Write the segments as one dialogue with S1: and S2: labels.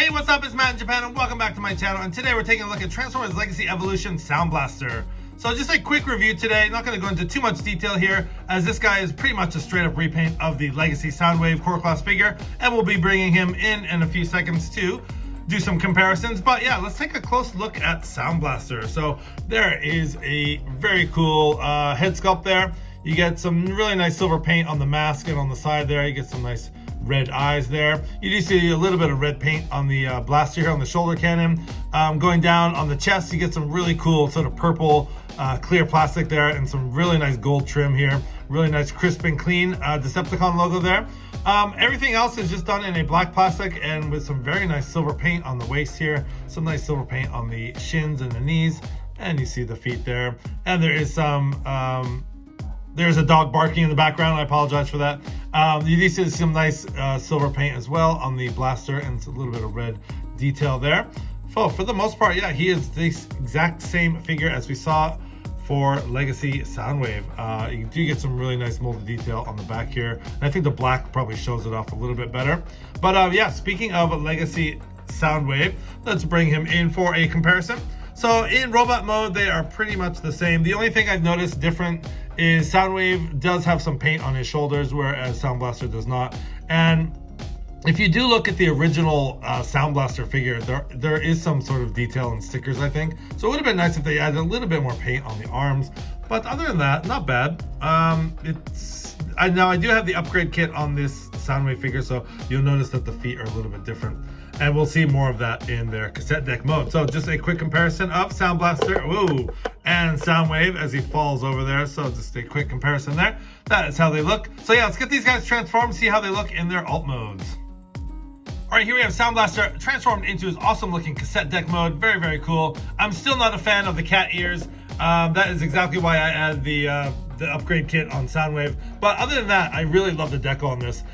S1: Hey, what's up? It's Matt in Japan and welcome back to my channel. And today we're taking a look at Transformers Legacy Evolution Soundblaster. So just a quick review today. Not going to go into too much detail here, as this guy is pretty much a straight up repaint of the Legacy Soundwave core class figure, and we'll be bringing him in a few seconds to do some comparisons. But yeah, let's take a close look at Soundblaster. So there is a very cool head sculpt there. You get some really nice silver paint on the mask and on the side there. You get some nice red eyes there. You do see a little bit of red paint on the blaster here on the shoulder cannon. Going down on the chest, you get some really cool sort of purple clear plastic there and some really nice gold trim here. Really nice crisp and clean Decepticon logo there. Everything else is just done in a black plastic and with some very nice silver paint on the waist here. Some nice silver paint on the shins and the knees. And you see the feet there. And there is some there's a dog barking in the background. I apologize for that. You do see some nice silver paint as well on the blaster and a little bit of red detail there. So for the most part, yeah, he is the exact same figure as we saw for Legacy Soundwave. You do get some really nice molded detail on the back here. And I think the black probably shows it off a little bit better. But yeah, speaking of Legacy Soundwave, let's bring him in for a comparison. So in robot mode, they are pretty much the same. The only thing I've noticed different is Soundwave does have some paint on his shoulders, whereas Soundblaster does not. And if you do look at the original Soundblaster figure, there is some sort of detail and stickers, I think. So it would have been nice if they added a little bit more paint on the arms. But other than that, not bad. Now I do have the upgrade kit on this Soundwave figure, so you'll notice that the feet are a little bit different. And we'll see more of that in their cassette deck mode. So just a quick comparison of Soundblaster and Soundwave as he falls over there. So just a quick comparison there. That is how they look. So yeah, let's get these guys transformed, see how they look in their alt modes. All right, here we have Soundblaster transformed into his awesome looking cassette deck mode. Very, very cool. I'm still not a fan of the cat ears. That is exactly why I added the upgrade kit on Soundwave. But other than that, I really love the deco on this.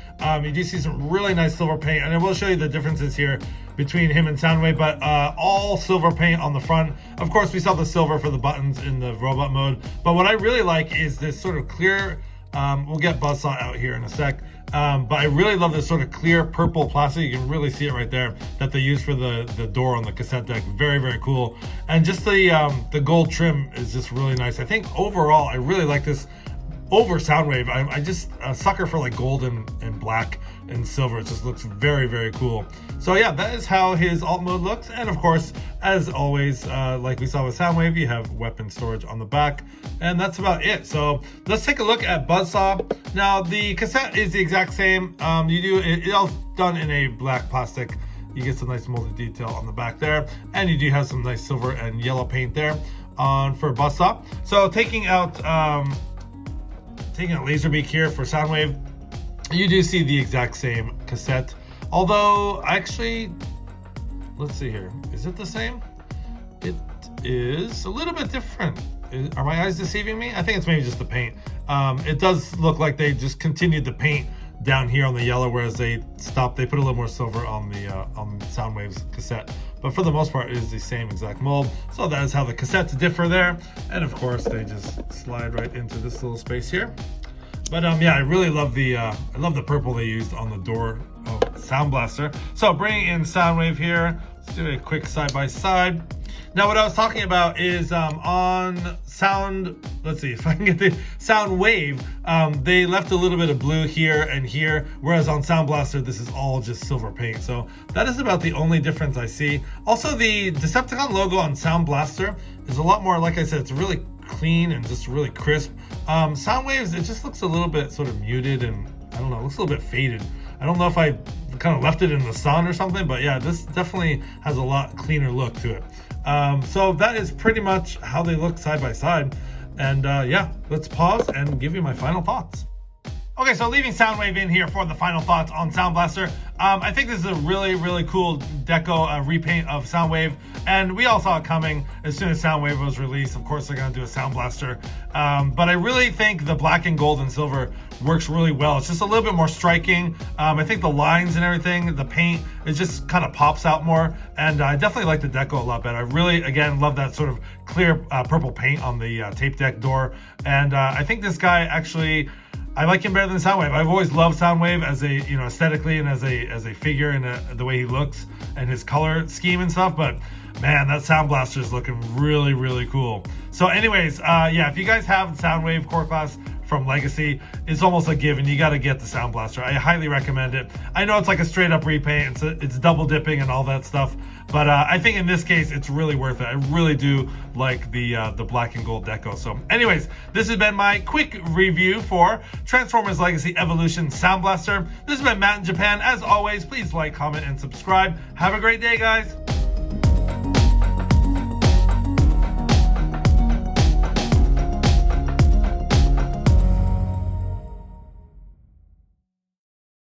S1: You do see some really nice silver paint, and I will show you the differences here between him and Soundwave, but all silver paint on the front. Of course, we saw the silver for the buttons in the robot mode, but what I really like is this sort of clear, we'll get Buzzsaw out here in a sec, but I really love this sort of clear purple plastic. You can really see it right there that they use for the door on the cassette deck. Very, very cool. And just the gold trim is just really nice. I think overall, I really like this over Soundwave. I just a sucker for like gold and black and silver. It just looks very, very cool. So yeah, that is how his alt mode looks. And of course, as always, like we saw with Soundwave, you have weapon storage on the back, and that's about it. So let's take a look at Buzzsaw. Now the cassette is the exact same. It's all done in a black plastic. You get some nice molded detail on the back there, and you do have some nice silver and yellow paint there for Buzzsaw. So taking out Laserbeak here for Soundwave, you do see the exact same cassette. Although, actually, let's see here. Is it the same? It is a little bit different. Are my eyes deceiving me? I think it's maybe just the paint. It does look like they just continued the paint down here on the yellow, whereas they stopped. They put a little more silver on the Soundwave's cassette. But for the most part, it is the same exact mold. So that is how the cassettes differ there. And of course, they just slide right into this little space here. But yeah, I really love the purple they used on the door of Soundblaster. So bringing in Soundwave here, let's do a quick side by side. Now what I was talking about is on let's see if I can get the Soundwave, they left a little bit of blue here and here, whereas on Soundblaster this is all just silver paint. So that is about the only difference I see. Also, the Decepticon logo on Soundblaster is a lot more, like I said, it's really clean and just really crisp. Soundwave's, it just looks a little bit sort of muted, and I don't know, it looks a little bit faded. I don't know if I kind of left it in the sun or something, but yeah, this definitely has a lot cleaner look to it. So that is pretty much how they look side by side. And yeah, let's pause and give you my final thoughts. Okay, so leaving Soundwave in here for the final thoughts on Soundblaster. I think this is a really, really cool deco repaint of Soundwave, and we all saw it coming as soon as Soundwave was released. Of course, they're going to do a Soundblaster, but I really think the black and gold and silver works really well. It's just a little bit more striking. I think the lines and everything, the paint, it just kind of pops out more, and I definitely like the deco a lot better. I really, again, love that sort of clear purple paint on the tape deck door, and I think this guy actually I like him better than Soundwave. I've always loved Soundwave as a, you know, aesthetically and as a figure and the way he looks and his color scheme and stuff. But man, that Soundblaster is looking really, really cool. So anyways, yeah, if you guys have Soundwave core class from Legacy, it's almost a given. You got to get the Soundblaster. I highly recommend it. I know it's like a straight up repaint. It's double dipping and all that stuff. But I think in this case, it's really worth it. I really do like the black and gold deco. So anyways, this has been my quick review for Transformers Legacy Evolution Soundblaster. This has been Matt in Japan. As always, please like, comment, and subscribe. Have a great day, guys.